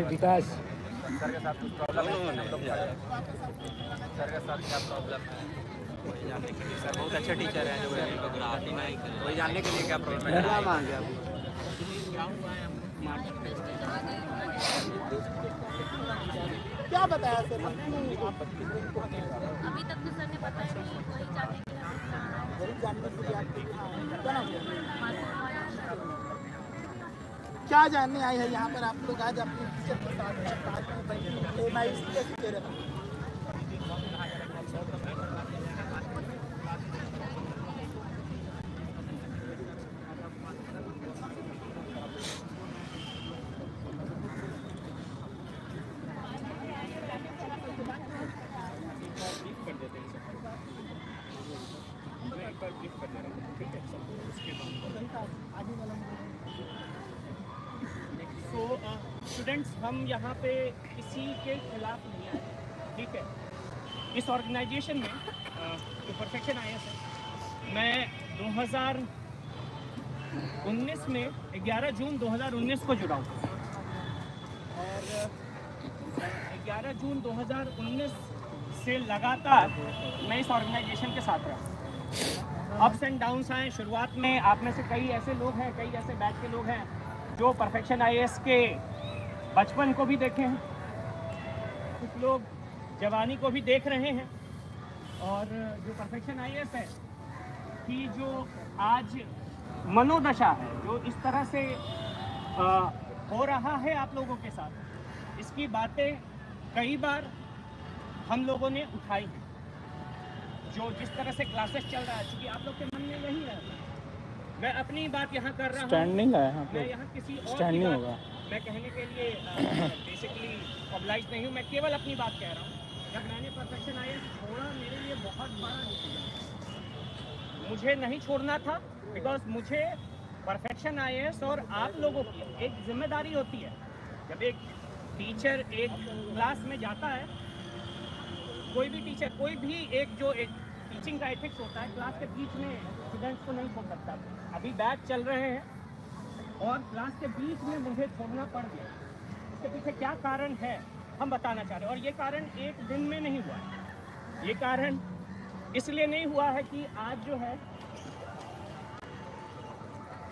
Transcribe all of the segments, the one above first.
विकास sir के साथ कुछ प्रॉब्लम है, सर के साथ क्या प्रॉब्लम है वही जानने के लिए। सर बहुत अच्छे टीचर हैं जो वही जानने के लिए क्या प्रॉब्लम है। क्या मांगे आप? क्या बताया सर? अभी तक तो सर ने बताया नहीं, वही जानने के लिए क्या जानने आए हैं यहाँ पर आप लोग आज अपने टीचर के साथ MIC दे रहे हैं? स्टूडेंट्स, हम यहाँ पे किसी के खिलाफ नहीं आए, ठीक है। इस ऑर्गेनाइजेशन में जो परफेक्शन IAS है, मैं 2019 में 11 जून 2019 को जुड़ा हूँ और 11 जून 2019 से लगातार मैं इस ऑर्गेनाइजेशन के साथ रहा। अप्स एंड डाउन्स आए शुरुआत में। आप में से कई ऐसे लोग हैं, कई ऐसे बैच के लोग हैं जो परफेक्शन IAS के बचपन को भी देखे हैं, कुछ लोग जवानी को भी देख रहे हैं। और जो परफेक्शन IAS है कि जो आज मनोदशा है, जो इस तरह से हो रहा है आप लोगों के साथ, इसकी बातें कई बार हम लोगों ने उठाई है। जो जिस तरह से क्लासेस चल रहा है, क्योंकि आप लोग के मन में यही है, मैं अपनी बात यहाँ कर रहा हूँ, स्टैंड नहीं लाया यहाँ पे, मैं यहाँ किसी और स्टैंड नहीं होगा। मैं कहने के लिए बेसिकली ऑब्लाइज नहीं हूँ, मैं केवल अपनी बात कह रहा हूँ। जब मैंने परफेक्शन IAS छोड़ा, मेरे लिए बहुत बड़ा डिसीजन, मुझे नहीं छोड़ना था, बिकॉज मुझे परफेक्शन IAS और आप लोगों की एक जिम्मेदारी होती है। जब एक टीचर एक क्लास में जाता है, कोई भी टीचर, कोई भी एक जो एक टीचिंग का एथिक्स होता है, क्लास के बीच में स्टूडेंट्स को नहीं छोड़ सकता। अभी बैच चल रहे हैं और क्लास के बीच में मुझे छोड़ना पड़ गया। इसके पीछे क्या कारण है हम बताना चाह रहे हैं। और ये कारण एक दिन में नहीं हुआ है। ये कारण इसलिए नहीं हुआ है कि आज जो है,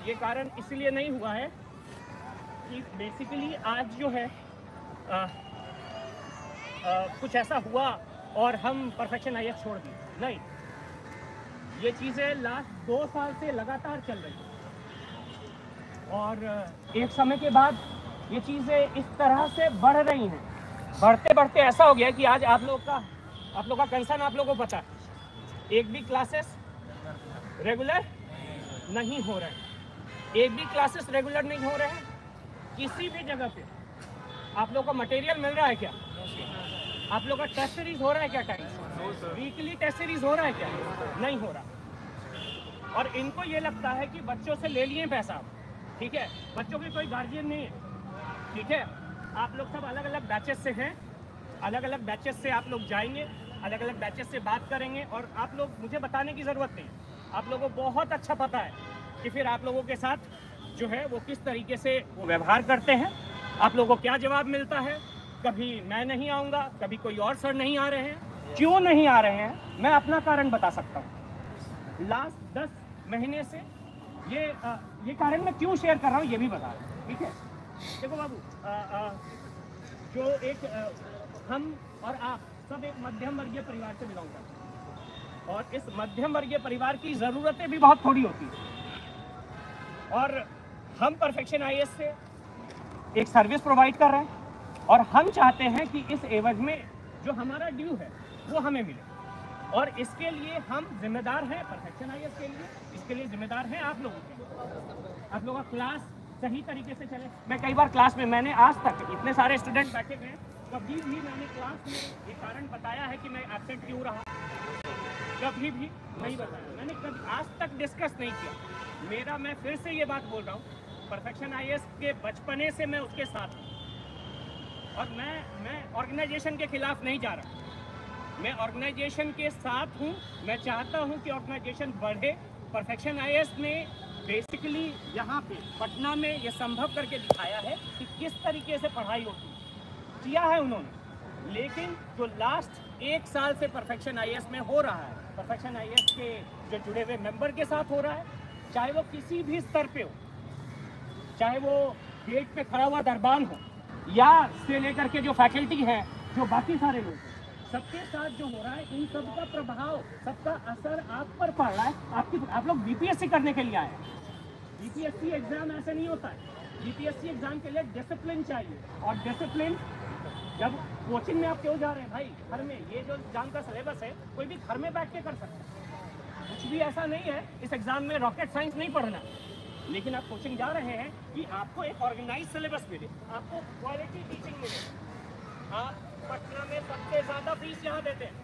ये कारण इसलिए नहीं हुआ है कि बेसिकली आज जो है कुछ ऐसा हुआ और हम परफेक्शन IAS छोड़ दिए, नहीं। ये चीज़ें लास्ट 2 साल से लगातार चल रही हैं और एक समय के बाद ये चीज़ें इस तरह से बढ़ रही हैं। बढ़ते बढ़ते ऐसा हो गया कि आज आप लोग का कंसर्न आप लोगों को पता है, एक भी क्लासेस रेगुलर नहीं हो रहे हैं। एक भी क्लासेस रेगुलर नहीं हो रहे हैं। किसी भी जगह पे आप लोग का मटेरियल मिल रहा है क्या? आप लोग का टेस्ट सीरीज हो रहा है क्या? टाइम वीकली टेस्ट सीरीज हो रहा है क्या? नहीं हो रहा। और इनको ये लगता है कि बच्चों से ले लिए पैसा, ठीक है, बच्चों की कोई गार्जियन नहीं है, ठीक है। आप लोग सब अलग अलग बैचेस से हैं, अलग अलग बैचेस से आप लोग जाएंगे, अलग अलग बैचेस से बात करेंगे और आप लोग, मुझे बताने की ज़रूरत नहीं, आप लोगों को बहुत अच्छा पता है कि फिर आप लोगों के साथ जो है वो किस तरीके से वो व्यवहार करते हैं, आप लोगों को क्या जवाब मिलता है। कभी मैं नहीं आऊँगा, कभी कोई और सर नहीं आ रहे हैं। क्यों नहीं आ रहे हैं, मैं अपना कारण बता सकता हूँ। लास्ट 10 महीने से ये कारण मैं क्यों शेयर कर रहा हूँ ये भी बता रहा हूँ, ठीक है। देखो बाबू, जो एक हम और आप सब एक मध्यम वर्गीय परिवार से बिलोंग करते हैं और इस मध्यम वर्गीय परिवार की ज़रूरतें भी बहुत थोड़ी होती हैं और हम परफेक्शन IAS से एक सर्विस प्रोवाइड कर रहे हैं और हम चाहते हैं कि इस एवज में जो हमारा ड्यू है वो हमें मिले और इसके लिए हम जिम्मेदार हैं। परफेक्शन IAS के लिए, इसके लिए जिम्मेदार हैं आप लोगों के। आप लोगों का क्लास सही तरीके से चले। मैं कई बार क्लास में, मैंने आज तक इतने सारे स्टूडेंट बैठे हुए हैं, कभी भी मैंने क्लास में ये कारण बताया है कि मैं एब्सेंट क्यों रहा, कभी भी नहीं बताया। मैंने कभी आज तक डिस्कस नहीं किया। मैं फिर से ये बात बोल रहा हूँ, परफेक्शन IAS के बचपने से मैं उसके साथ हूँ और मैं ऑर्गेनाइजेशन के खिलाफ नहीं जा रहा, मैं ऑर्गेनाइजेशन के साथ हूँ। मैं चाहता हूँ कि ऑर्गेनाइजेशन बढ़े, परफेक्शन आईएएस ने बेसिकली यहाँ पे पटना में ये संभव करके दिखाया है कि किस तरीके से पढ़ाई होती है, किया है उन्होंने। लेकिन जो लास्ट 1 साल से परफेक्शन आईएएस में हो रहा है, परफेक्शन आईएएस के जो जुड़े हुए मेंबर के साथ हो रहा है, चाहे वो किसी भी स्तर पे हो, चाहे वो गेट पे खड़ा हुआ दरबान हो या से लेकर के जो फैकल्टी है, जो बाकी सारे लोग हैं, सबके साथ जो हो रहा है, इन सब का प्रभाव, सबका असर आप पर पड़ रहा है। आप लोग बीपीएससी करने के लिए आए हैं। बीपीएससी एग्जाम ऐसे नहीं होता है। बीपीएससी एग्जाम के लिए डिसिप्लिन चाहिए, और डिसिप्लिन जब कोचिंग में आप क्यों जा रहे हैं भाई? घर में ये जो एग्जाम का सिलेबस है, कोई भी घर में बैठ के कर सकता है। कुछ भी ऐसा नहीं है, इस एग्जाम में रॉकेट साइंस नहीं पढ़ना, लेकिन आप कोचिंग जा रहे हैं कि आपको एक ऑर्गेनाइज सिलेबस मिले, आपको क्वालिटी टीचिंग मिले। आप पटना में सबसे ज़्यादा फीस यहाँ देते हैं,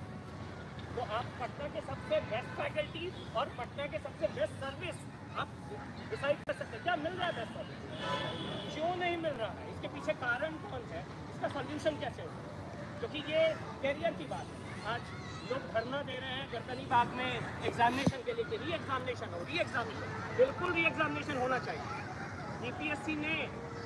तो आप पटना के सबसे बेस्ट फैकल्टी और पटना के सबसे बेस्ट सर्विस आप डिसाइड कर सकते हैं। क्या मिल रहा है बेस्ट सर्विस? क्यों नहीं मिल रहा है? इसके पीछे कारण कौन है? इसका सोल्यूशन कैसे हो? क्योंकि ये कैरियर की बात है। आज लोग धरना दे रहे हैं गरदनी बाग में एग्जामिनेशन के लिए, री एग्जामिनेशन हो, री एग्जामिनेशन, बिल्कुल री एग्जामिनेशन होना चाहिए। बीपीएससी ने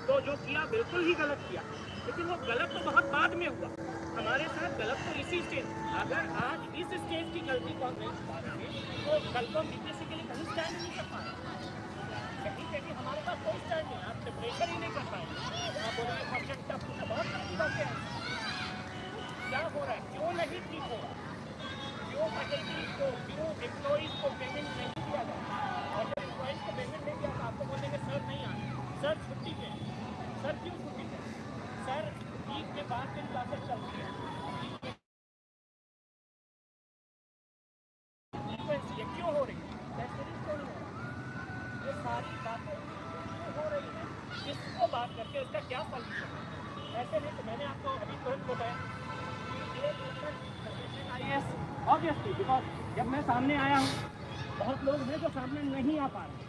तो जो किया बिल्कुल ही गलत किया, लेकिन वो गलत तो बहुत बाद में हुआ। हमारे साथ गलत तो इसी स्टेज, अगर आज इस स्टेज की गलती को हम नहीं सुधारेंगे तो कल को बीपीएससी के लिए कहीं स्टैंड नहीं कर पाएंगे। कहीं हमारे पास कोई स्टैंड नहीं, आप प्रिपरेशन ही नहीं कर पाएंगे। आप बोलेंगे सब्जेक्ट का पूछा, बहुत सारी बातें हैं। क्या हो रहा है? क्यों नहीं ठीक हो रहा? क्यों फैकल्टीज को, क्यों एम्प्लॉइज को पेमेंट नहीं दिया जाता? और जब एम्प्लॉइज को पेमेंट नहीं दिया तो आपको बोलेंगे सर नहीं आए, सर छुट्टी पे। सर क्यों छुट्टी पे? सर ईद के बाद दिन क्लासेस चलती है, ये क्यों हो रही है? क्यों नहीं हो रही? ये सारी बातें क्यों हो रही है? इसको बात करके इसका क्या सॉल्यूशन है? ऐसे नहीं। तो मैंने आपको अभी तुरंत बताया ऑब्वियसली, बिकॉज जब मैं सामने आया हूँ, बहुत लोग हैं जो सामने नहीं आ पा रहे,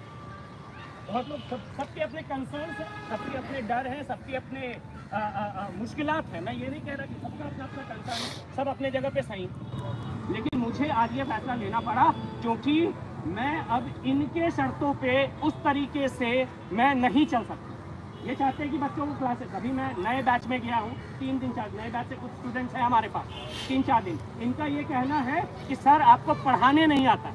बहुत लोग, सबके अपने कंसर्न्स हैं, सबके अपने डर हैं, सबके अपने मुश्किलात हैं। मैं ये नहीं कह रहा कि सबका अपना अपना कंसर्न है, सब अपने जगह पे सही, लेकिन मुझे आज ये फैसला लेना पड़ा क्योंकि मैं अब इनके शर्तों पे उस तरीके से मैं नहीं चल सकता। ये चाहते हैं कि बच्चों को क्लासेस, अभी मैं नए बैच में गया हूँ, 3 दिन 4 नए बैच से कुछ स्टूडेंट्स हैं हमारे पास, 3-4 दिन। इनका ये कहना है कि सर आपको पढ़ाने नहीं आता।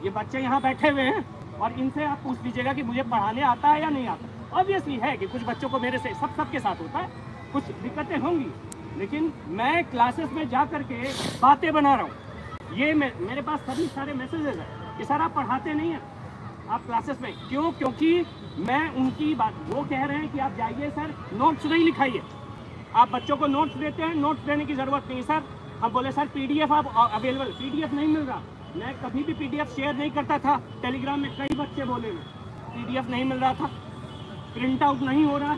ये बच्चे यहाँ बैठे हुए हैं और इनसे आप पूछ लीजिएगा कि मुझे पढ़ाने आता है या नहीं आता। ऑब्वियसली है कि कुछ बच्चों को मेरे से सबके साथ होता है, कुछ दिक्कतें होंगी, लेकिन मैं क्लासेस में जा कर के बातें बना रहा हूँ। ये मेरे पास सभी सारे मैसेजेस हैं कि सर आप पढ़ाते नहीं हैं, आप क्लासेस में क्यों? क्योंकि मैं उनकी बात, वो कह रहे हैं कि आप जाइए सर नोट्स नहीं लिखाइए। आप बच्चों को नोट्स देते हैं, नोट्स देने की ज़रूरत नहीं सर। हम बोले सर पीडीएफ आप अवेलेबल, पीडीएफ नहीं मिल रहा। मैं कभी भी पीडीएफ शेयर नहीं करता था, टेलीग्राम में कई बच्चे बोले में पीडीएफ नहीं मिल रहा था, प्रिंट आउट नहीं हो रहा।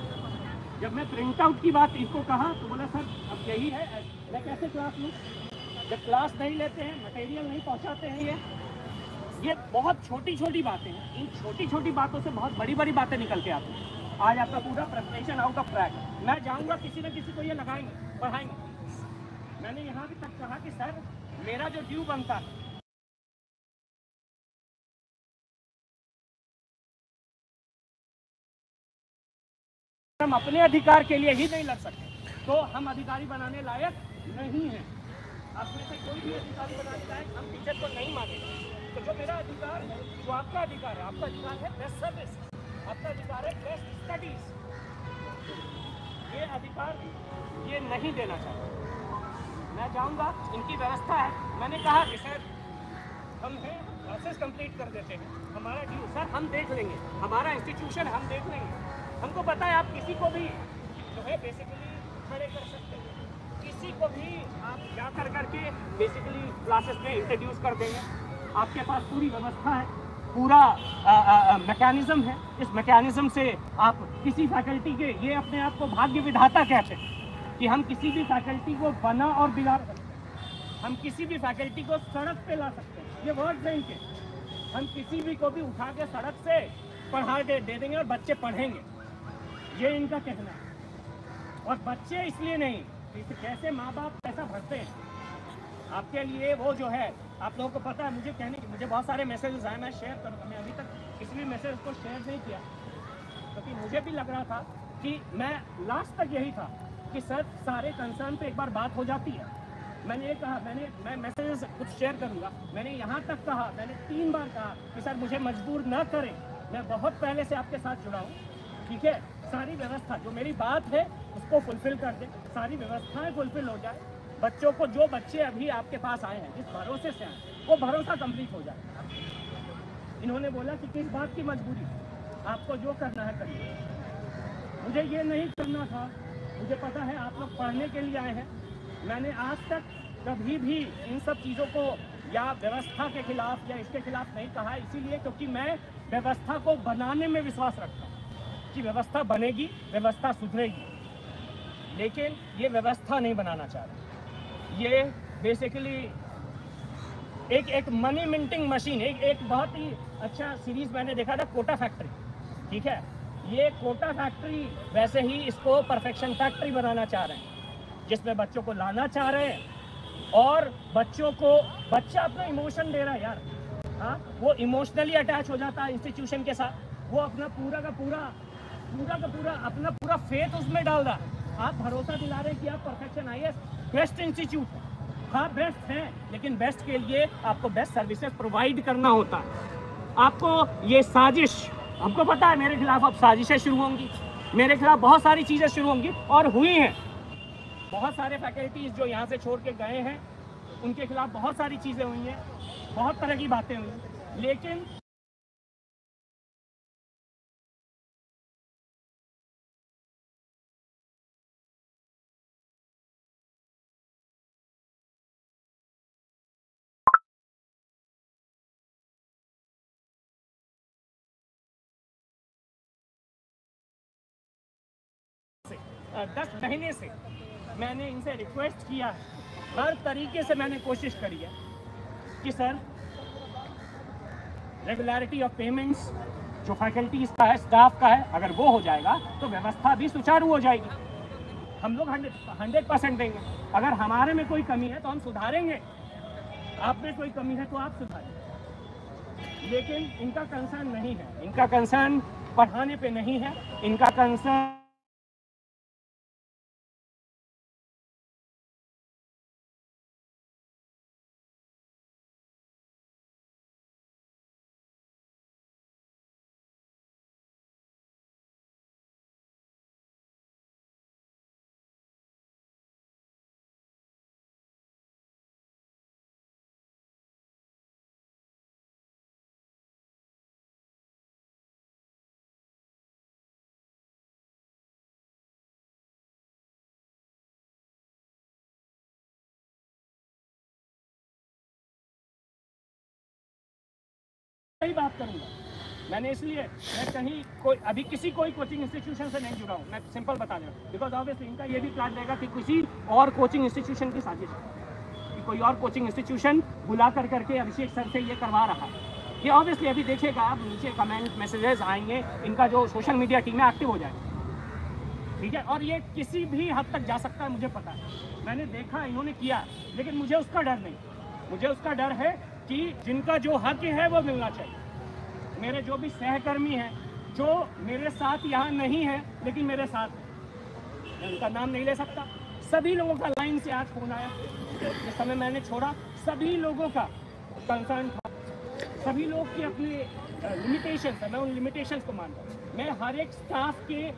जब मैं प्रिंट आउट की बात इसको कहा तो बोला सर अब यही है, मैं कैसे क्लास लूँ? जब क्लास नहीं लेते हैं, मटेरियल नहीं पहुँचाते हैं। ये बहुत छोटी छोटी बातें हैं, इन छोटी छोटी बातों से बहुत बड़ी बड़ी बातें निकल के आती हैं। आज आपका पूरा प्रिपरेशन आउट ऑफ ट्रैक। मैं जाऊँगा किसी न किसी को ये लगाएंगे, पढ़ाएंगे। मैंने यहाँ भी तक कहा कि सर मेरा जो ड्यू बनता है, हम अपने अधिकार के लिए ही नहीं लड़ सकते, तो हम अधिकारी बनाने लायक नहीं हैं। आप में से कोई भी अधिकारी बनाने लायक हम टीचर को नहीं मानेंगे। तो जो मेरा अधिकार है, जो आपका अधिकार है, आपका अधिकार है बेस्ट सर्विस, आपका अधिकार है बेस्ट स्टडीज। ये अधिकार ये नहीं देना चाहता। मैं जाऊंगा, इनकी व्यवस्था है। मैंने कहा कि सर हम हैं, क्लासेस कंप्लीट कर देते हैं, हमारा ड्यू सर हम देख लेंगे, हमारा इंस्टीट्यूशन हम देख लेंगे। हमको पता है आप किसी को भी जो है बेसिकली खड़े कर सकते हैं, किसी को भी आप जा कर करके बेसिकली क्लासेस में इंट्रोड्यूस कर देंगे। आपके पास पूरी व्यवस्था है, पूरा मैकेनिज्म है। इस मैकेनिज्म से आप किसी फैकल्टी के, ये अपने आप को भाग्य विधाता कहते हैं कि हम किसी भी फैकल्टी को बना और बिगाड़ सकते हैं, हम किसी भी फैकल्टी को सड़क पे ला सकते हैं। ये वर्ड है इनके, हम किसी भी को भी उठा के सड़क से पढ़ा दे देंगे और बच्चे पढ़ेंगे, ये इनका कहना है। और बच्चे इसलिए नहीं, कैसे माँ बाप पैसा भरते हैं, आपके लिए वो जो है, आप लोगों को पता है, मुझे कहने की मुझे बहुत सारे मैसेजेस आए, मैं शेयर करूँगा। मैं अभी तक इसलिए मैसेज को शेयर नहीं किया क्योंकि मुझे भी लग रहा था कि मैं लास्ट तक यही था कि सर सारे कंसर्न पे एक बार बात हो जाती है। मैंने ये कहा, मैं मैसेजेस कुछ शेयर करूँगा, मैंने यहाँ तक कहा, मैंने 3 बार कहा कि सर मुझे मजबूर न करें, मैं बहुत पहले से आपके साथ जुड़ा हूँ, ठीक है। सारी व्यवस्था जो मेरी बात है उसको फुलफिल कर दे, सारी व्यवस्थाएं फुलफिल हो जाए, बच्चों को, जो बच्चे अभी आपके पास आए हैं जिस भरोसे से आए वो भरोसा कंप्लीट हो जाए। इन्होंने बोला कि किस बात की मजबूरी, आपको जो करना है करिए। मुझे ये नहीं करना था, मुझे पता है आप लोग पढ़ने के लिए आए हैं। मैंने आज तक कभी भी इन सब चीज़ों को या व्यवस्था के खिलाफ या इसके खिलाफ नहीं कहा, इसीलिए क्योंकि मैं व्यवस्था को बनाने में विश्वास रखता हूँ कि व्यवस्था बनेगी, व्यवस्था सुधरेगी। लेकिन ये व्यवस्था नहीं बनाना चाह रहे, ये बेसिकली एक मनी मिंटिंग मशीन। एक बहुत ही अच्छा सीरीज मैंने देखा था, कोटा फैक्ट्री, ठीक है। ये कोटा फैक्ट्री वैसे ही इसको परफेक्शन फैक्ट्री बनाना चाह रहे हैं, जिसमें बच्चों को लाना चाह रहे हैं और बच्चा अपना इमोशन दे रहा है यार, हाँ, वो इमोशनली अटैच हो जाता है इंस्टीट्यूशन के साथ, वो अपना पूरा का पूरा अपना पूरा फेथ उसमें डाल रहा है। आप भरोसा दिला रहे हैं कि आप परफेक्शन IAS बेस्ट इंस्टीट्यूट है, हाँ बेस्ट है, लेकिन बेस्ट के लिए आपको बेस्ट सर्विसेज प्रोवाइड करना होता है। आपको ये साजिश, हमको पता है मेरे खिलाफ अब साजिशें शुरू होंगी, मेरे खिलाफ बहुत सारी चीज़ें शुरू होंगी और हुई हैं। बहुत सारे फैकल्टीज जो यहाँ से छोड़ के गए हैं उनके खिलाफ बहुत सारी चीज़ें हुई हैं, बहुत तरह की बातें हुई हैं, लेकिन से 10 महीने से मैंने इनसे रिक्वेस्ट किया है, हर तरीके से मैंने कोशिश करी है कि सर रेगुलरिटी ऑफ पेमेंट्स जो फैकल्टीज का है, स्टाफ का है, अगर वो हो जाएगा तो व्यवस्था भी सुचारू हो जाएगी। हम लोग 100% देंगे। अगर हमारे में कोई कमी है तो हम सुधारेंगे, आप में कोई कमी है तो आप सुधारें। लेकिन इनका कंसर्न नहीं है, इनका कंसर्न पढ़ाने पे नहीं है, इनका कंसर्न ही बात करूंगा। मैंने इसलिए मैं कहीं अभी कोई कोचिंग इंस्टीट्यूशन से नहीं जुड़ा हूँ, मैं सिंपल बता रहा हूँ, बिकॉज ऑब्वियसली इनका ये भी प्लान रहेगा कि किसी और कोचिंग इंस्टीट्यूशन की साजिश है, कि कोई और कोचिंग इंस्टीट्यूशन बुला करके अभिषेक सर से ये करवा रहा है। ये ऑब्वियसली अभी देखिएगा आप, नीचे कमेंट मैसेजेस आएंगे, इनका जो सोशल मीडिया टीम है एक्टिव हो जाएगा, ठीक है। और ये किसी भी हद तक जा सकता है, मुझे पता है, मैंने देखा इन्होंने किया, लेकिन मुझे उसका डर नहीं, मुझे उसका डर है कि जिनका जो हक है वो मिलना चाहिए। मेरे जो भी सहकर्मी हैं जो मेरे साथ यहाँ नहीं है लेकिन मेरे साथ हैं, मैं उनका नाम नहीं ले सकता, सभी लोगों का लाइन से आज फोन आया जिस समय मैंने छोड़ा, सभी लोगों का कंसर्न था, सभी लोग की अपनी लिमिटेशंस है, मैं उन लिमिटेशंस को मानता हूँ। मैं हर एक स्टाफ के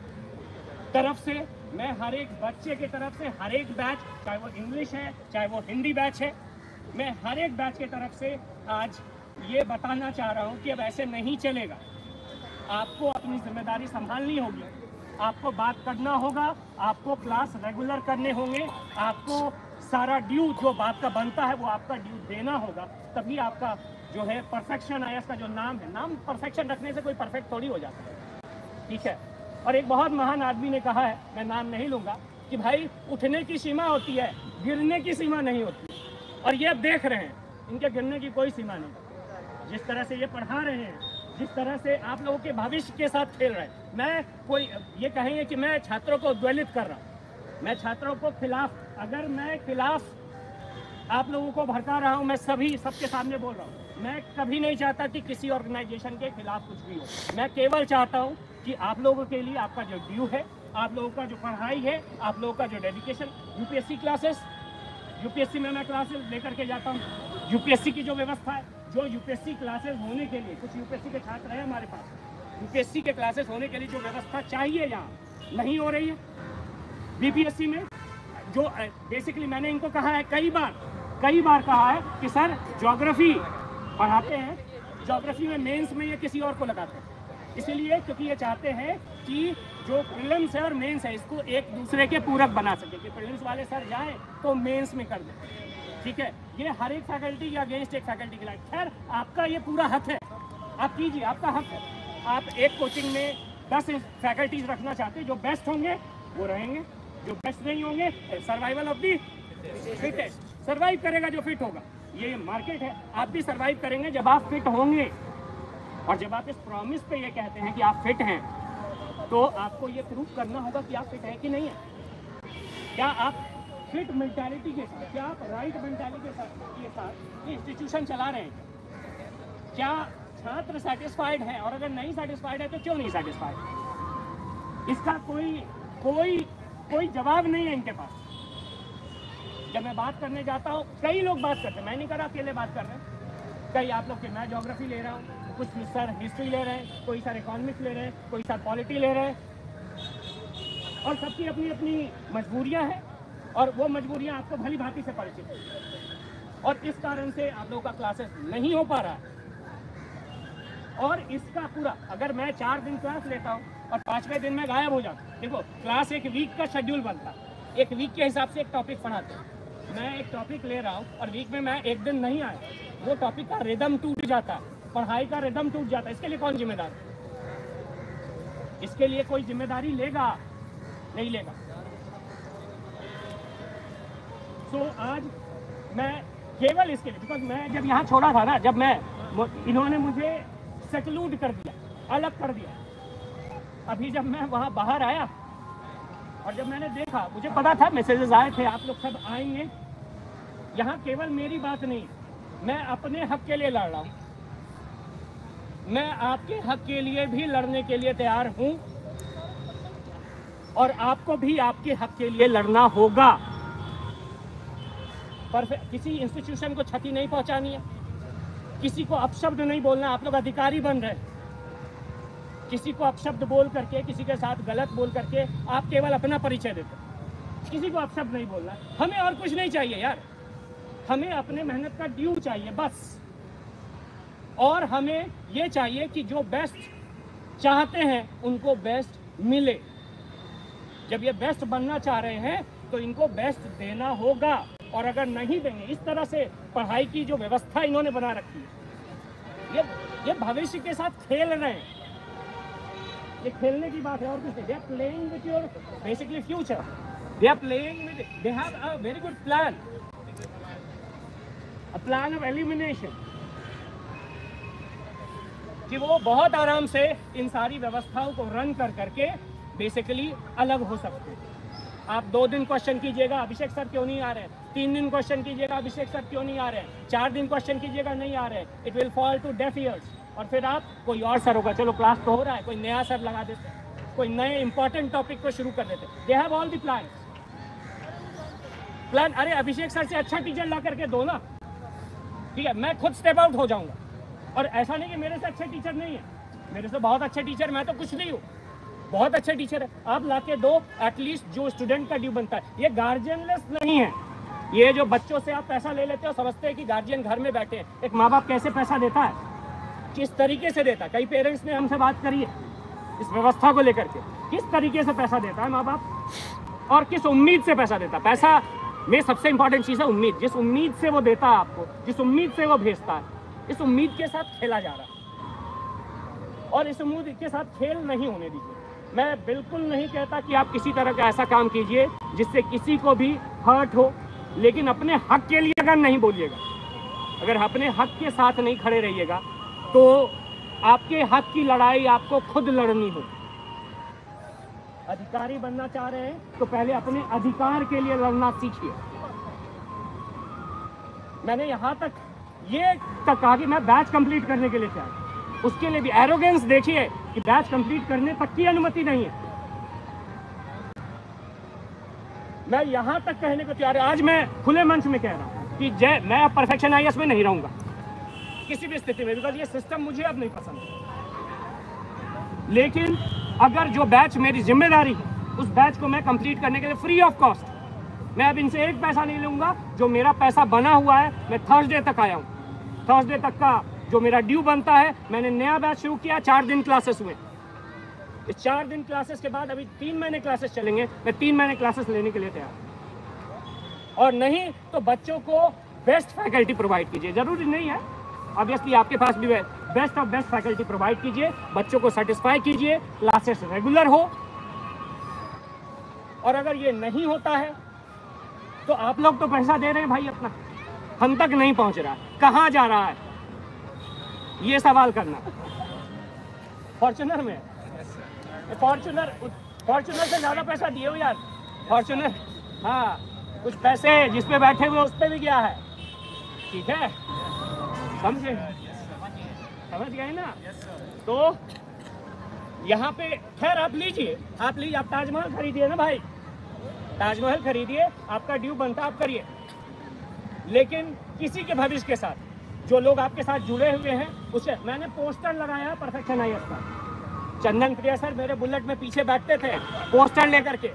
तरफ से, मैं हर एक बच्चे के तरफ से, हर एक बैच, चाहे वो इंग्लिश है चाहे वो हिंदी बैच है, मैं हर एक बैच के तरफ से आज ये बताना चाह रहा हूँ कि अब ऐसे नहीं चलेगा। आपको अपनी जिम्मेदारी संभालनी होगी, आपको बात करना होगा, आपको क्लास रेगुलर करने होंगे, आपको सारा ड्यू जो बात का बनता है वो आपका ड्यू देना होगा, तभी आपका जो है परफेक्शन IAS का जो नाम है, नाम परफेक्शन रखने से कोई परफेक्ट थोड़ी हो जाता है, ठीक है। और एक बहुत महान आदमी ने कहा है, मैं नाम नहीं लूँगा, कि भाई उठने की सीमा होती है, गिरने की सीमा नहीं होती। और ये अब देख रहे हैं, इनके गिरने की कोई सीमा नहीं। जिस तरह से ये पढ़ा रहे हैं, जिस तरह से आप लोगों के भविष्य के साथ खेल रहे हैं, मैं कोई ये कहेंगे कि मैं छात्रों को उद्वेलित कर रहा हूँ, मैं छात्रों को खिलाफ, अगर मैं खिलाफ आप लोगों को भड़का रहा हूँ, मैं सबके सामने बोल रहा हूँ। मैं कभी नहीं चाहता कि किसी ऑर्गेनाइजेशन के खिलाफ कुछ भी हो। मैं केवल चाहता हूँ कि आप लोगों के लिए आपका जो ड्यू है, आप लोगों का जो पढ़ाई है, आप लोगों का जो डेडिकेशन, यूपीएससी क्लासेस, यूपीएससी में मैं क्लासेस लेकर के जाता हूँ। यूपीएससी की जो व्यवस्था है, जो यूपीएससी क्लासेस होने के लिए, कुछ यूपीएससी के छात्र हैं हमारे पास, यूपीएससी के क्लासेस होने के लिए जो व्यवस्था चाहिए यहाँ नहीं हो रही है। बीपीएससी में जो बेसिकली मैंने इनको कहा है कई बार कहा है कि सर ज्योग्राफी पढ़ाते हैं, ज्योग्राफी में मेंस में ये किसी और को लगाते हैं, इसलिए क्योंकि ये चाहते हैं कि जो प्रीलिम्स है और मेंस है इसको एक दूसरे के पूरक बना सके, कि प्रीलिम्स वाले सर जाएं तो मेंस में कर दें। ठीक है, ये हर एक फैकल्टी के अगेंस्ट एक फैकल्टी के लिए, खैर आपका ये पूरा हक है, आप कीजिए, आपका हक है। आप एक कोचिंग में 10 फैकल्टीज रखना चाहते हैं, जो बेस्ट होंगे वो रहेंगे, जो बेस्ट नहीं होंगे survival of the fittest, survive करेगा जो फिट होगा। ये मार्केट है, आप भी सर्वाइव करेंगे जब आप फिट होंगे। और जब आप इस प्रॉमिस पे ये कहते हैं कि आप फिट हैं, तो आपको ये प्रूव करना होगा कि आप फिट हैं कि नहीं है। क्या आप फिट मेंटालिटी के साथ, क्या आप राइट मेंटालिटी के साथ इंस्टीट्यूशन चला रहे हैं? क्या छात्र सेटिस्फाइड है? और अगर नहीं सेटिस्फाइड है तो क्यों नहीं सेटिस्फाइड? इसका कोई जवाब नहीं है इनके पास। जब मैं बात करने जाता हूँ, कई लोग बात करते हैं, मैं नहीं कर रहा, अकेले बात कर रहे हैं। कई आप लोग के, मैं ज्योग्राफी ले रहा हूँ, कुछ सर हिस्ट्री ले रहे हैं, कोई सर इकोनॉमिक्स ले रहे हैं, कोई सर पॉलिटी ले रहे हैं, और सबकी अपनी अपनी मजबूरियाँ हैं, और वो मजबूरियाँ आपको भली भांति से परिचित है। और इस कारण से आप लोगों का क्लासेस नहीं हो पा रहा है। और इसका पूरा, अगर मैं 4 दिन क्लास लेता हूँ और 5वें दिन में गायब हो जाता, देखो क्लास एक वीक का शेड्यूल बनता है, एक वीक के हिसाब से एक टॉपिक पढ़ाते हैं। मैं एक टॉपिक ले रहा हूँ और वीक में मैं एक दिन नहीं आया, वो टॉपिक का रिदम टूट जाता है, पढ़ाई का रिदम टूट जाता है। इसके लिए कौन जिम्मेदार? इसके लिए कोई जिम्मेदारी लेगा? नहीं लेगा। सो आज मैं केवल इसके लिए, बिकॉज मैं जब यहाँ छोड़ा था ना, जब इन्होंने मुझे सेक्लूड कर दिया, अलग कर दिया। अभी जब मैं वहाँ बाहर आया और जब मैंने देखा, मुझे पता था मैसेजेस आए थे, आप लोग सब आएंगे। यहाँ केवल मेरी बात नहीं, मैं अपने हक के लिए लड़ रहा हूँ, मैं आपके हक के लिए भी लड़ने के लिए तैयार हूँ, और आपको भी आपके हक के लिए लड़ना होगा। पर किसी इंस्टीट्यूशन को क्षति नहीं पहुंचानी है, किसी को अपशब्द नहीं बोलना। आप लोग अधिकारी बन रहे हैं, किसी को अपशब्द बोल करके, किसी के साथ गलत बोल करके आप केवल अपना परिचय देते। किसी को अपशब्द नहीं बोलना। हमें और कुछ नहीं चाहिए यार, हमें अपने मेहनत का ड्यू चाहिए बस। और हमें ये चाहिए कि जो बेस्ट चाहते हैं उनको बेस्ट मिले। जब ये बेस्ट बनना चाह रहे हैं तो इनको बेस्ट देना होगा, और अगर नहीं देंगे, इस तरह से पढ़ाई की जो व्यवस्था इन्होंने बना रखी है, ये भविष्य के साथ खेल रहे हैं। ये खेलने की बात है और कुछ नहीं। They are playing with your basically future, they are playing with, they have a very good plan, a plan of elimination, कि वो बहुत आराम से इन सारी व्यवस्थाओं को रन कर करके बेसिकली अलग हो सकते हैं। आप 2 दिन क्वेश्चन कीजिएगा, अभिषेक सर क्यों नहीं आ रहे हैं? 3 दिन क्वेश्चन कीजिएगा, अभिषेक सर क्यों नहीं आ रहे हैं? 4 दिन क्वेश्चन कीजिएगा, नहीं आ रहे हैं। It will fall to deaf ears. और फिर आप, कोई और सर होगा, चलो क्लास तो हो रहा है, कोई नया सर लगा देते, कोई नए इंपॉर्टेंट टॉपिक को शुरू कर देते। They have all the plan. अरे अभिषेक सर से अच्छा टीचर ला करके दो ना, ठीक है, मैं खुद स्टेप आउट हो जाऊंगा। और ऐसा नहीं कि मेरे से अच्छे टीचर नहीं है, मेरे से बहुत अच्छे टीचर, मैं तो कुछ नहीं हूँ, बहुत अच्छे टीचर है। आप लाके दो, एटलीस्ट जो स्टूडेंट का ड्यू बनता है। ये गार्जियनलेस नहीं है, ये जो बच्चों से आप पैसा ले लेते हो, समझते हैं कि गार्जियन घर में बैठे हैं। एक माँ बाप कैसे पैसा देता है, किस तरीके से देता है? कई पेरेंट्स ने हमसे बात करी है इस व्यवस्था को लेकर के, किस तरीके से पैसा देता है माँ बाप, और किस उम्मीद से पैसा देता है। पैसा में सबसे इंपॉर्टेंट चीज़ है उम्मीद। जिस उम्मीद से वो देता है आपको, जिस उम्मीद से वो भेजता है, इस उम्मीद के साथ खेला जा रहा है, और इस उम्मीद के साथ खेल नहीं होने दीजिए। मैं बिल्कुल नहीं कहता कि आप किसी तरह का ऐसा काम कीजिए जिससे किसी को भी हर्ट हो, लेकिन अपने हक के लिए अगर नहीं बोलिएगा, अगर अपने हक के साथ नहीं खड़े रहिएगा, तो आपके हक की लड़ाई आपको खुद लड़नी हो। अधिकारी बनना चाह रहे हैं तो पहले अपने अधिकार के लिए लड़ना सीखिए। मैंने यहाँ तक ये तक कहा कि मैं बैच कंप्लीट करने के लिए तैयार। उसके लिए भी एरोगेंस देखिए कि बैच कंप्लीट करने तक की अनुमति नहीं है। मैं यहाँ तक कहने को तैयार है, आज मैं खुले मंच में कह रहा हूँ कि मैं अब परफेक्शन आईएएस में नहीं रहूँगा किसी भी स्थिति में, बिकॉज ये सिस्टम मुझे अब नहीं पसंद। लेकिन अगर जो बैच मेरी जिम्मेदारी है उस बैच को मैं कंप्लीट करने के लिए फ्री ऑफ कॉस्ट, मैं अब इनसे एक पैसा नहीं लूँगा। जो मेरा पैसा बना हुआ है, मैं थर्सडे तक आया हूँ, थर्सडे तक का जो मेरा ड्यू बनता है, मैंने नया बैच शुरू किया, 4 दिन क्लासेस हुए। इस 4 दिन क्लासेस के बाद अभी 3 महीने क्लासेस चलेंगे, मैं 3 महीने क्लासेस लेने के लिए तैयार हूं। और नहीं तो बच्चों को बेस्ट फैकल्टी प्रोवाइड कीजिए, जरूरी नहीं है ऑब्वियसली आपके पास भी best of best faculty provide कीजिए, बच्चों को सेटिस्फाई कीजिए, क्लासेस रेगुलर हो। और अगर ये नहीं होता है तो आप लोग तो पैसा दे रहे हैं भाई अपना, हम तक नहीं पहुंच रहा, कहाँ जा रहा है ये सवाल करना। फॉर्च्यूनर में, फॉर्च्यूनर से ज्यादा पैसा दिए हो यार, फॉर्च्यूनर। हाँ, कुछ पैसे जिस पे बैठे हुए उस पे भी गया है, ठीक है, समझे, समझ गए ना। तो यहाँ पे खैर आप लीजिए, आप ताजमहल खरीदिए ना भाई, ताजमहल खरीदिए, आपका ड्यू बनता आप करिए। लेकिन किसी के भविष्य के साथ, जो लोग आपके साथ जुड़े हुए हैं उसे, मैंने पोस्टर लगाया परफेक्शन आईएएस का। चंदन प्रिया सर मेरे बुलेट में पीछे बैठते थे पोस्टर लेकर के,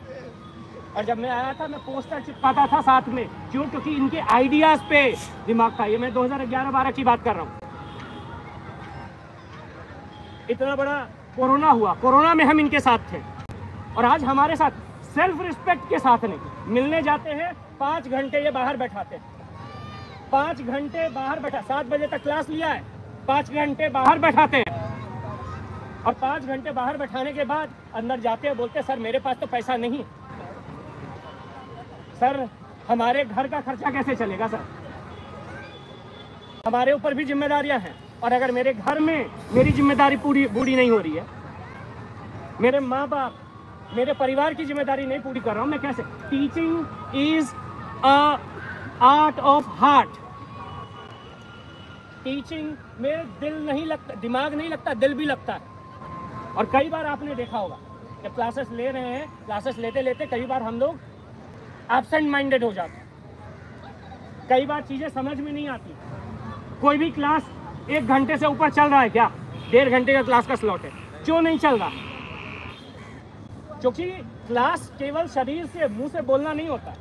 और जब मैं आया था मैं पोस्टर चिपकाता था साथ में, क्यों? क्योंकि इनके आइडियाज पे दिमाग था। ये मैं 2011-12 की बात कर रहा हूँ। इतना बड़ा कोरोना हुआ, कोरोना में हम इनके साथ थे, और आज हमारे साथ सेल्फ रिस्पेक्ट के साथ नहीं, मिलने जाते हैं 5 घंटे ये बाहर बैठाते हैं, 5 घंटे बाहर बैठा, 7 बजे तक क्लास लिया है, 5 घंटे बाहर बैठाते हैं, और 5 घंटे बाहर बैठाने के बाद अंदर जाते हैं, बोलते हैं सर मेरे पास तो पैसा नहीं, सर हमारे घर का खर्चा कैसे चलेगा, सर हमारे ऊपर भी जिम्मेदारियां हैं। और अगर मेरे घर में मेरी जिम्मेदारी पूरी नहीं हो रही है, मेरे माँ बाप, मेरे परिवार की जिम्मेदारी नहीं पूरी कर रहा हूँ, मैं कैसे? Teaching is a art of heart. Teaching में दिल नहीं लगता, दिमाग नहीं लगता, दिल भी लगता है। और कई बार आपने देखा होगा जब क्लासेस ले रहे हैं, क्लासेस लेते लेते कई बार हम लोग एब्सेंट माइंडेड हो जाते हैं, कई बार चीज़ें समझ में नहीं आती। कोई भी क्लास 1 घंटे से ऊपर चल रहा है क्या? 1.5 घंटे का क्लास का स्लॉट है, क्यों नहीं चल रहा? क्योंकि क्लास केवल शरीर से, मुंह से बोलना नहीं होता।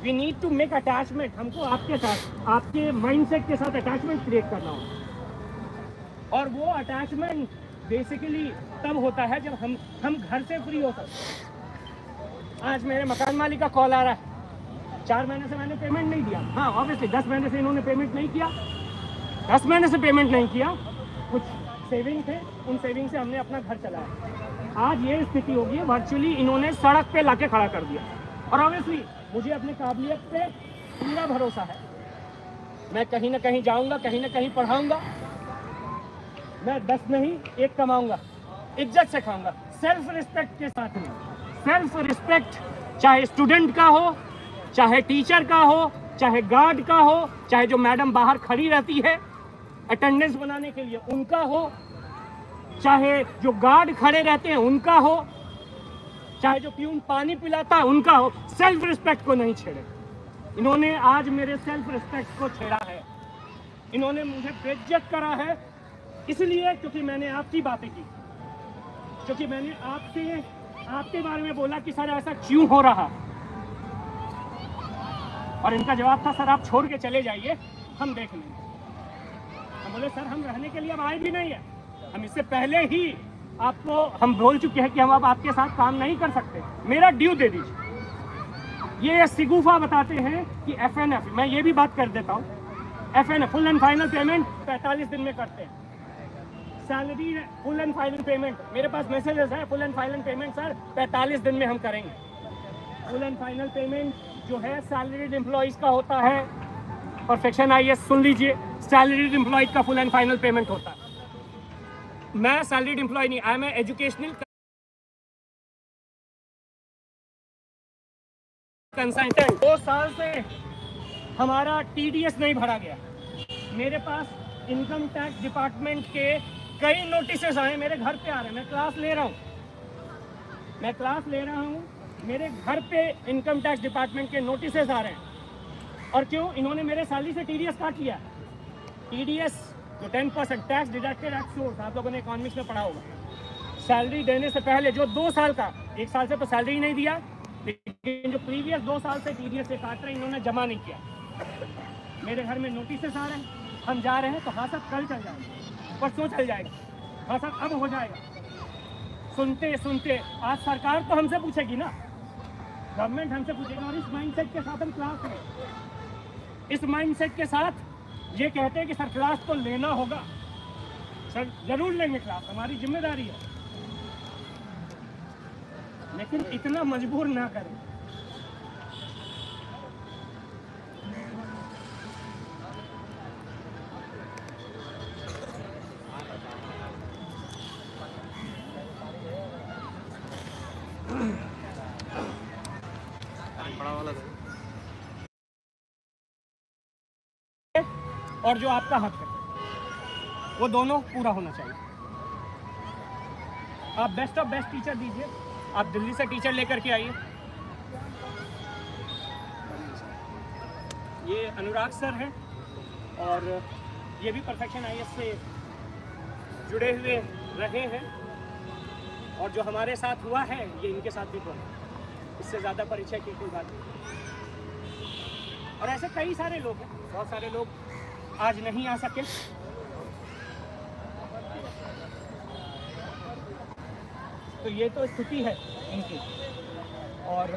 We need to make attachment, हमको आपके साथ, आपके माइंडसेट के साथ अटैचमेंट क्रिएट करना होता। और वो अटैचमेंट बेसिकली तब होता है जब हम घर से फ्री हो सकते। आज मेरे मकान मालिक का कॉल आ रहा है, 4 महीने से मैंने पेमेंट नहीं दिया। हाँ ऑब्वियसली 10 महीने से इन्होंने पेमेंट नहीं किया, 10 महीने से पेमेंट नहीं किया, कुछ सेविंग थे, उन सेविंग से हमने अपना घर चलाया। आज ये स्थिति होगी, वर्चुअली इन्होंने सड़क पे लाके खड़ा कर दिया। और ऑब्वियसली मुझे अपनी काबिलियत पे पूरा भरोसा है, मैं कहीं ना कहीं जाऊंगा, कहीं ना कहीं पढ़ाऊंगा, मैं 10 नहीं 1 कमाऊंगा, इज्जत से खाऊंगा, सेल्फ रिस्पेक्ट के साथ में। सेल्फ रिस्पेक्ट चाहे स्टूडेंट का हो, चाहे टीचर का हो, चाहे गार्ड का हो, चाहे जो मैडम बाहर खड़ी रहती है अटेंडेंस बनाने के लिए उनका हो, चाहे जो गार्ड खड़े रहते हैं उनका हो, चाहे जो प्यून पानी पिलाता है उनका हो, सेल्फ रिस्पेक्ट को नहीं छेड़े। इन्होंने आज मेरे सेल्फ रिस्पेक्ट को छेड़ा है, इन्होंने मुझे बेइज्जत करा है, इसलिए क्योंकि मैंने आपकी बातें की, क्योंकि मैंने आपके बारे में बोला कि सर ऐसा क्यों हो रहा। और इनका जवाब था सर आप छोड़ के चले जाइए, हम देख लेंगे। हम बोले सर हम रहने के लिए अब आए भी नहीं है, हम इससे पहले ही आपको हम बोल चुके हैं कि हम अब आपके साथ काम नहीं कर सकते, मेरा ड्यू दे दीजिए। ये सिगुफा बताते हैं कि FNF, मैं ये भी बात कर देता हूँ, FNF full and final payment 45 दिन में करते हैं। Salary full and final payment, मेरे पास मैसेजेस है, full and final payment sir 45 दिन में हम करेंगे। फुल एंड फाइनल पेमेंट जो है सैलरीड एम्प्लॉइज का होता है, परफेक्शन आईएएस सुन लीजिए, सैलरीड एम्प्लॉइज का फुल एंड फाइनल पेमेंट होता है। मैं सैलरीड एम्प्लॉय नहीं, आई एम एजुकेशनल कंसल्टेंट। 2 साल से हमारा TDS नहीं भरा गया। मेरे पास इनकम टैक्स डिपार्टमेंट के कई नोटिसेस आए, मेरे घर पे आ रहे हैं। मैं क्लास ले रहा हूँ, मेरे घर पे इनकम टैक्स डिपार्टमेंट के नोटिसेस आ रहे हैं। और क्यों? इन्होंने मेरे सैलरी से TDS काट लिया। TDS जो 10% टैक्स डिडक्टेड एट सोर्स, आप लोगों ने इकोनॉमिक्स में पढ़ा होगा। सैलरी देने से पहले जो 2 साल का, 1 साल से तो सैलरी नहीं दिया, लेकिन जो प्रीवियस 2 साल से TDS से काट रहे हैं, इन्होंने जमा नहीं किया। मेरे घर में नोटिसेस आ रहे हैं, हम जा रहे हैं तो हाँ सर कल चल जाएगा, परसों चल जाएगा, हाँ सर अब हो जाएगा। सुनते सुनते आज सरकार तो हमसे पूछेगी ना, गवर्नमेंट हमसे पूछेगी। और इस माइंडसेट के साथ हम क्लास में, इस माइंडसेट के साथ ये कहते हैं कि सर क्लास तो लेना होगा। सर जरूर लेंगे क्लास, हमारी जिम्मेदारी है, लेकिन इतना मजबूर ना करें। और जो आपका हक है वो दोनों पूरा होना चाहिए। आप बेस्ट ऑफ बेस्ट टीचर दीजिए। आप दिल्ली से टीचर लेकर के आइए। ये अनुराग सर हैं और ये भी परफेक्शन IAS से जुड़े हुए रहे हैं, और जो हमारे साथ हुआ है ये इनके साथ भी हुआ। इससे ज़्यादा परिचय की कोई बात नहीं। और ऐसे कई सारे लोग हैं, बहुत सारे लोग आज नहीं आ सके। तो ये तो स्थिति है इनकी, और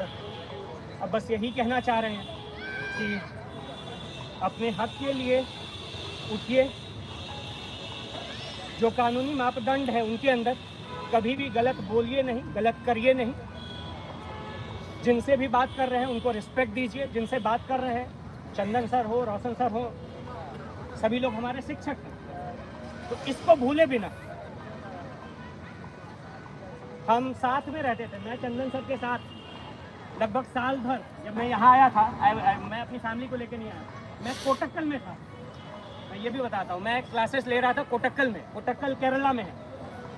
अब बस यही कहना चाह रहे हैं कि अपने हक के लिए उठिए। जो कानूनी मापदंड है उनके अंदर कभी भी गलत बोलिए नहीं, गलत करिए नहीं। जिनसे भी बात कर रहे हैं उनको रिस्पेक्ट दीजिए। जिनसे बात कर रहे हैं, चंदन सर हो, रोशन सर हो, सभी लोग हमारे शिक्षक हैं, तो इसको भूले बिना। हम साथ में रहते थे, मैं चंदन सर के साथ लगभग साल भर। जब मैं यहाँ आया था, मैं अपनी फैमिली को लेकर नहीं आया, मैं कोटक्कल में था। मैं ये भी बताता हूँ, मैं क्लासेस ले रहा था कोटक्कल में। कोटक्कल केरला में है,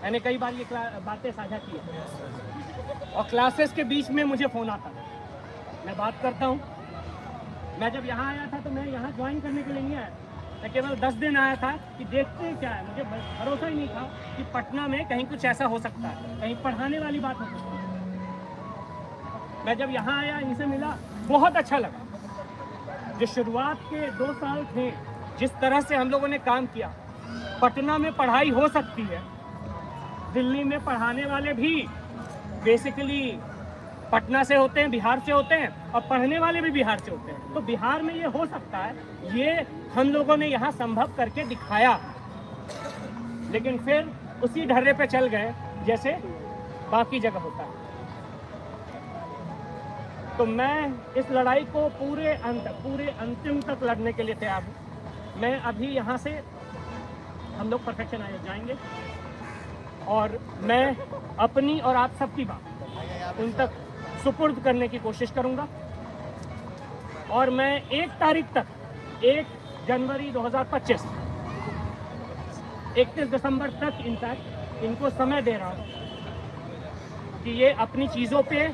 मैंने कई बार ये बातें साझा की है। और क्लासेस के बीच में मुझे फ़ोन आता, मैं बात करता हूँ। मैं जब यहाँ आया था तो मैं यहाँ ज्वाइन करने के लिए नहीं आया, मैं केवल 10 दिन आया था कि देखते हैं क्या है। मुझे भरोसा ही नहीं था कि पटना में कहीं कुछ ऐसा हो सकता है, कहीं पढ़ाने वाली बात हो सकती है। मैं जब यहाँ आया, इनसे मिला, बहुत अच्छा लगा। जो शुरुआत के 2 साल थे, जिस तरह से हम लोगों ने काम किया, पटना में पढ़ाई हो सकती है। दिल्ली में पढ़ाने वाले भी बेसिकली पटना से होते हैं, बिहार से होते हैं, और पढ़ने वाले भी बिहार से होते हैं। तो बिहार में ये हो सकता है, ये हम लोगों ने यहाँ संभव करके दिखाया। लेकिन फिर उसी ढर्रे पे चल गए जैसे बाकी जगह होता है। तो मैं इस लड़ाई को पूरे अंतिम तक लड़ने के लिए तैयार हूँ। मैं अभी यहाँ से, हम लोग परफेक्शन IAS जाएंगे, और मैं अपनी और आप सबकी बात उन तक सुपुर्द करने की कोशिश करूंगा। और मैं 1 तारीख तक, 1 जनवरी 2025, 31 दिसंबर तक इनफैक्ट इनको समय दे रहा हूँ कि ये अपनी चीज़ों पे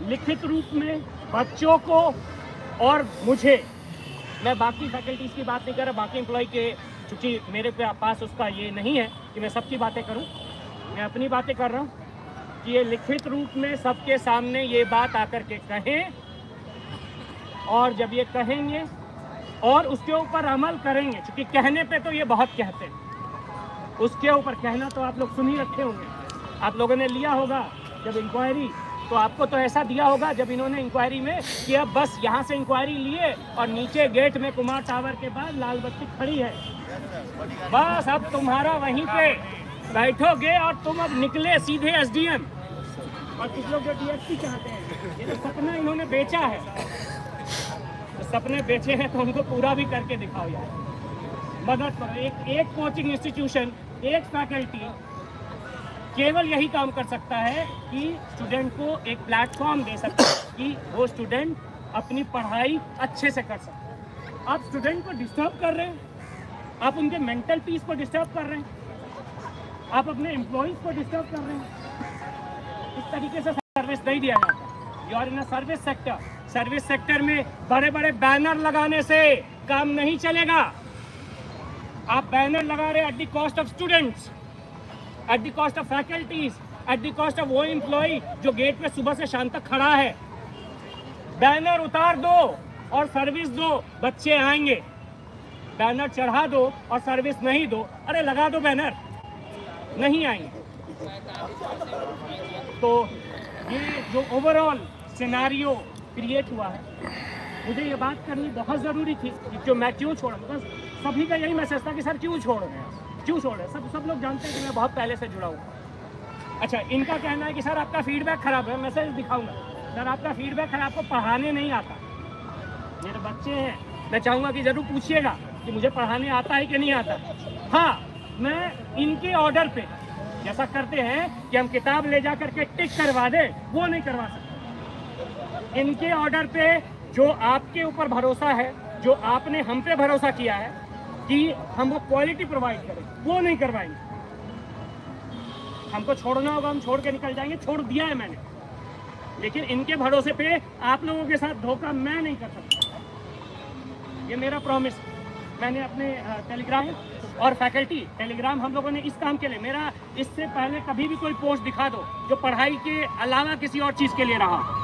लिखित रूप में बच्चों को और मुझे, मैं बाकी फैकल्टीज़ की बात नहीं कर रहा, बाकी एम्प्लॉय के, चूँकि मेरे पास उसका ये नहीं है कि मैं सबकी बातें करूँ, मैं अपनी बातें कर रहा हूँ कि ये लिखित रूप में सबके सामने ये बात आकर के कहें। और जब ये कहेंगे और उसके ऊपर अमल करेंगे, क्योंकि कहने पे तो ये बहुत कहते हैं, उसके ऊपर कहना तो आप लोग सुन ही रखे होंगे। आप लोगों ने लिया होगा जब इंक्वायरी, तो आपको तो ऐसा दिया होगा जब इन्होंने इंक्वायरी में कि अब बस यहाँ से इंक्वायरी लिए और नीचे गेट में कुमार टावर के बाद लाल बत्ती खड़ी है, बस अब तुम्हारा वहीं पे बैठोगे और तुम अब निकले सीधे SDM। और कुछ लोग जो DSP चाहते हैं, ये तो सपना इन्होंने बेचा है। तो सपने बेचे हैं तो उनको पूरा भी करके दिखाओ यार, मदद करो। एक कोचिंग इंस्टीट्यूशन, एक फैकल्टी केवल यही काम कर सकता है कि स्टूडेंट को एक प्लेटफॉर्म दे सकता है कि वो स्टूडेंट अपनी पढ़ाई अच्छे से कर सकता है। आप स्टूडेंट को डिस्टर्ब कर रहे हैं, आप उनके मेंटल पीस को डिस्टर्ब कर रहे हैं, आप अपने एम्प्लॉइज को डिस्टर्ब कर रहे हैं। इस तरीके से सर्विस नहीं दिया जाता। You are in a service sector. Service sector में बड़े बड़े बैनर लगाने से काम नहीं चलेगा। आप बैनर लगा रहे at the cost of students, at the cost of faculties, at the cost of वो एम्प्लॉय जो गेट पे सुबह से शाम तक खड़ा है। बैनर उतार दो और सर्विस दो, बच्चे आएंगे। बैनर चढ़ा दो और सर्विस नहीं दो, अरे लगा दो बैनर, नहीं आएंगे। तो ये जो ओवरऑल सिनेरियो क्रिएट हुआ है, मुझे ये बात करनी बहुत ज़रूरी थी कि जो मैं क्यों छोड़ा। बस सभी का यही मैसेज था कि सर क्यों छोड़ रहे हैं, क्यों छोड़ रहे हैं। सब लोग जानते हैं कि मैं बहुत पहले से जुड़ा हूँ। अच्छा, इनका कहना है कि सर आपका फीडबैक ख़राब है। मैसेज दिखाऊंगा, सर आपका फीडबैक है, आपको पढ़ाने नहीं आता। मेरे बच्चे हैं, मैं चाहूँगा कि ज़रूर पूछिएगा कि मुझे पढ़ाने आता है कि नहीं आता। हाँ, मैं इनके ऑर्डर पे जैसा करते हैं कि हम किताब ले जा करके टिक करवा दें, वो नहीं करवा सकते। इनके ऑर्डर पे जो आपके ऊपर भरोसा है, जो आपने हम पे भरोसा किया है कि हम वो क्वालिटी प्रोवाइड करें, वो नहीं करवाएंगे। हमको छोड़ना होगा, हम छोड़ के निकल जाएंगे। छोड़ दिया है मैंने, लेकिन इनके भरोसे पे आप लोगों के साथ धोखा मैं नहीं कर सकता। ये मेरा प्रॉमिस। मैंने अपने टेलीग्राम और फैकल्टी टेलीग्राम हम लोगों ने इस काम के लिए, मेरा इससे पहले कभी भी कोई पोस्ट दिखा दो जो पढ़ाई के अलावा किसी और चीज़ के लिए रहा।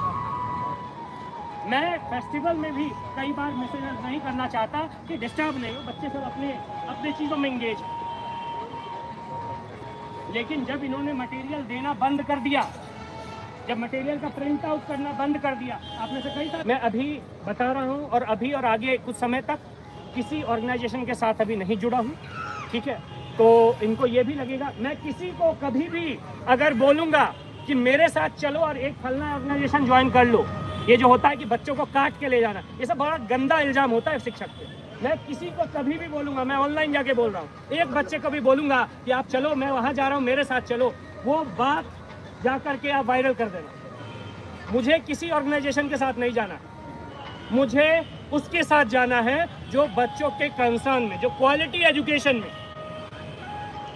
मैं फेस्टिवल में भी कई बार मैसेज नहीं करना चाहता कि डिस्टर्ब नहीं हो, बच्चे सब अपने चीज़ों में इंगेज। लेकिन जब इन्होंने मटेरियल देना बंद कर दिया, जब मटेरियल का प्रिंट आउट करना बंद कर दिया, आपने से कही था, मैं अभी बता रहा हूँ और अभी और आगे कुछ समय तक किसी ऑर्गेनाइजेशन के साथ अभी नहीं जुड़ा हूँ, ठीक है। तो इनको ये भी लगेगा, मैं किसी को कभी भी अगर बोलूँगा कि मेरे साथ चलो और एक फलना ऑर्गेनाइजेशन ज्वाइन कर लो, ये जो होता है कि बच्चों को काट के ले जाना, ये सब बड़ा गंदा इल्ज़ाम होता है शिक्षक पे। मैं किसी को कभी भी बोलूँगा, मैं ऑनलाइन जाके बोल रहा हूँ, एक बच्चे को भी बोलूँगा कि आप चलो, मैं वहाँ जा रहा हूँ, मेरे साथ चलो, वो बात जा करके आप वायरल कर देना। मुझे किसी ऑर्गेनाइजेशन के साथ नहीं जाना, मुझे उसके साथ जाना है जो बच्चों के कंसर्न में, जो क्वालिटी एजुकेशन में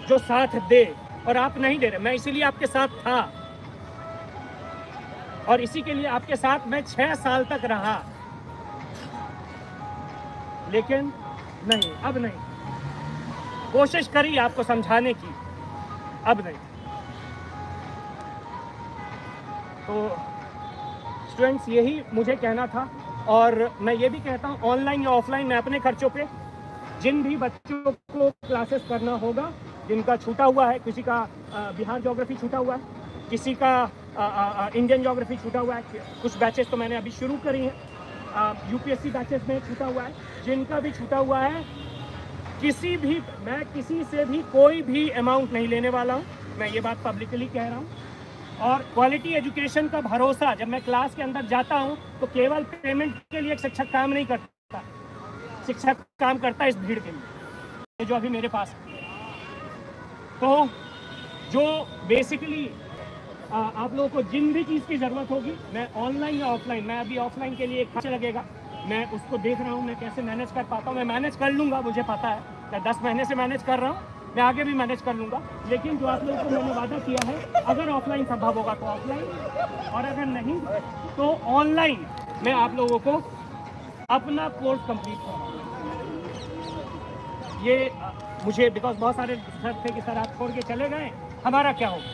जो साथ दे। और आप नहीं दे रहे, मैं इसीलिए आपके साथ था और इसी के लिए आपके साथ मैं 6 साल तक रहा। लेकिन नहीं, अब नहीं। कोशिश करी आपको समझाने की, अब नहीं। तो स्टूडेंट्स, यही मुझे कहना था। और मैं ये भी कहता हूँ, ऑनलाइन या ऑफलाइन, मैं अपने खर्चों पे जिन भी बच्चों को क्लासेस करना होगा, जिनका छूटा हुआ है, किसी का बिहार ज्योग्राफी छूटा हुआ है, किसी का इंडियन ज्योग्राफी छूटा हुआ है, कुछ बैचेस तो मैंने अभी शुरू करी हैं, यूपीएससी बैचेस में छूटा हुआ है, जिनका भी छूटा हुआ है, मैं किसी से भी कोई भी अमाउंट नहीं लेने वाला हूँ। मैं ये बात पब्लिकली कह रहा हूँ। और क्वालिटी एजुकेशन का भरोसा, जब मैं क्लास के अंदर जाता हूँ तो केवल पेमेंट के लिए एक शिक्षक काम नहीं करता, शिक्षक काम करता है इस भीड़ के लिए जो अभी मेरे पास है। तो जो बेसिकली आप लोगों को जिन भी चीज़ की ज़रूरत होगी, मैं ऑनलाइन या ऑफलाइन, मैं अभी ऑफलाइन के लिए एक खर्च लगेगा, मैं उसको देख रहा हूँ मैं कैसे मैनेज कर पाता हूँ। मैं मैनेज कर लूँगा, मुझे पता है, मैं 10 महीने से मैनेज कर रहा हूँ, मैं आगे भी मैनेज कर लूँगा। लेकिन जो आप लोगों को मैंने वादा किया है, अगर ऑफलाइन संभव होगा तो ऑफलाइन, और अगर नहीं तो ऑनलाइन मैं आप लोगों को अपना कोर्स कंप्लीट कराऊंगा। ये मुझे बिकॉज बहुत सारे सर थे कि सर आप छोड़ के चले गए, हमारा क्या होगा।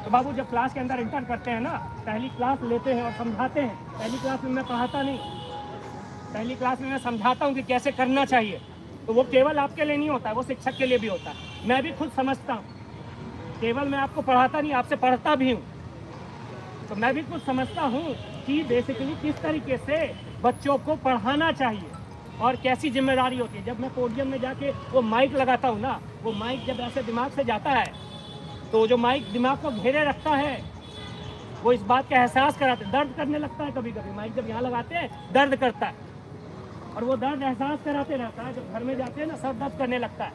तो बाबू, जब क्लास के अंदर इंटर करते हैं ना, पहली क्लास लेते हैं और समझाते हैं। पहली क्लास में मैं पढ़ाता नहीं, पहली क्लास में मैं समझाता हूँ कि कैसे करना चाहिए। तो वो केवल आपके लिए नहीं होता है, वो शिक्षक के लिए भी होता है। मैं भी खुद समझता हूँ, केवल मैं आपको पढ़ाता नहीं, आपसे पढ़ता भी हूँ। तो मैं भी खुद समझता हूँ कि बेसिकली किस तरीके से बच्चों को पढ़ाना चाहिए और कैसी जिम्मेदारी होती है। जब मैं पोडियम में जाके वो माइक लगाता हूँ ना, वो माइक जब ऐसे दिमाग से जाता है तो जो माइक दिमाग को घेरे रखता है, वो इस बात का एहसास कराते, दर्द करने लगता है कभी कभी। माइक जब यहाँ लगाते हैं दर्द करता है, और वो दर्द एहसास कराते रहता है। जब घर में जाते हैं ना, सर दर्द करने लगता है,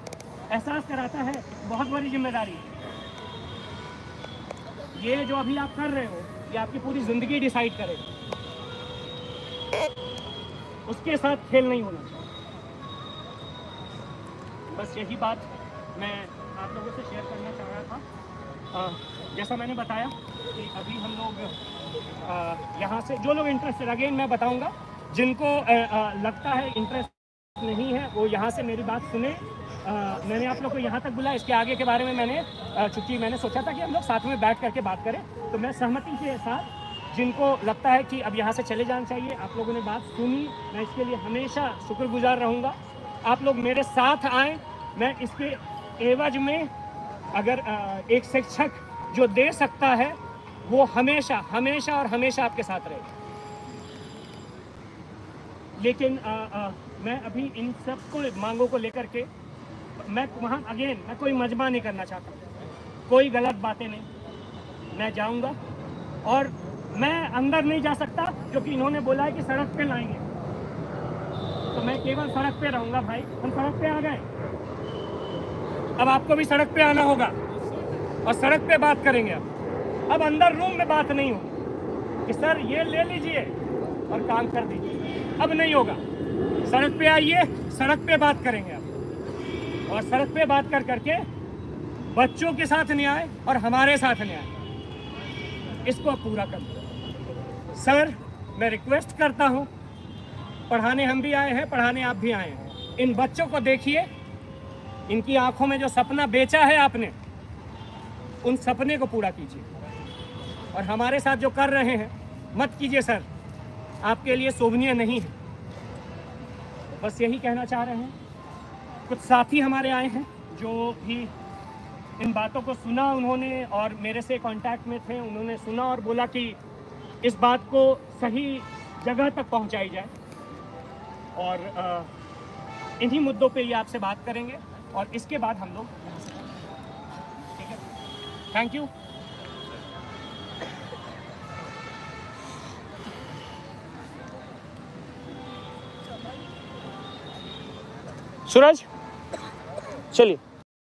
एहसास कराता है। बहुत बड़ी जिम्मेदारी है ये जो अभी आप कर रहे हो, ये आपकी पूरी ज़िंदगी डिसाइड करेगा। उसके साथ खेल नहीं होना चाहिए। बस यही बात मैं आप लोगों से शेयर करना चाह रहा था। जैसा मैंने बताया कि अभी हम लोग यहाँ से जो लोग इंटरेस्टेड, अगेन मैं बताऊँगा, जिनको लगता है इंटरेस्ट नहीं है वो यहाँ से मेरी बात सुने। मैंने आप लोग को यहाँ तक बुलाया, इसके आगे के बारे में मैंने चूँकि मैंने सोचा था कि हम लोग साथ में बैठ करके बात करें, तो मैं सहमति के साथ जिनको लगता है कि अब यहाँ से चले जाना चाहिए, आप लोगों ने बात सुनी, मैं इसके लिए हमेशा शुक्रगुजार रहूँगा। आप लोग मेरे साथ आएँ, मैं इसके एवज में अगर एक शिक्षक जो दे सकता है वो हमेशा हमेशा और हमेशा आपके साथ रहे। लेकिन मैं अभी इन सब को मांगों को लेकर के मैं वहाँ मैं कोई मजमा नहीं करना चाहता, कोई गलत बातें नहीं। मैं जाऊँगा और मैं अंदर नहीं जा सकता क्योंकि इन्होंने बोला है कि सड़क पे लाएंगे, तो मैं केवल सड़क पे रहूँगा। भाई हम सड़क पे आ गए, अब आपको भी सड़क पे आना होगा और सड़क पे बात करेंगे। अब अंदर रूम में बात नहीं होगी कि सर ये ले लीजिए और काम कर दीजिए, अब नहीं होगा। सड़क पे आइए, सड़क पे बात करेंगे अब, और सड़क पे बात कर करके बच्चों के साथ न्याय और हमारे साथ न्याय, इसको पूरा कर दो। सर मैं रिक्वेस्ट करता हूँ, पढ़ाने हम भी आए हैं, पढ़ाने आप भी आए हैं, इन बच्चों को देखिए, इनकी आंखों में जो सपना बेचा है आपने, उन सपने को पूरा कीजिए। और हमारे साथ जो कर रहे हैं मत कीजिए सर, आपके लिए शोभनीय नहीं है। बस यही कहना चाह रहे हैं। कुछ साथी हमारे आए हैं जो भी इन बातों को सुना उन्होंने और मेरे से कांटेक्ट में थे, उन्होंने सुना और बोला कि इस बात को सही जगह तक पहुंचाई जाए, और इन्हीं मुद्दों पे ये आपसे बात करेंगे और इसके बाद हम लोग, ठीक है, थैंक यू। सूरज चलिए।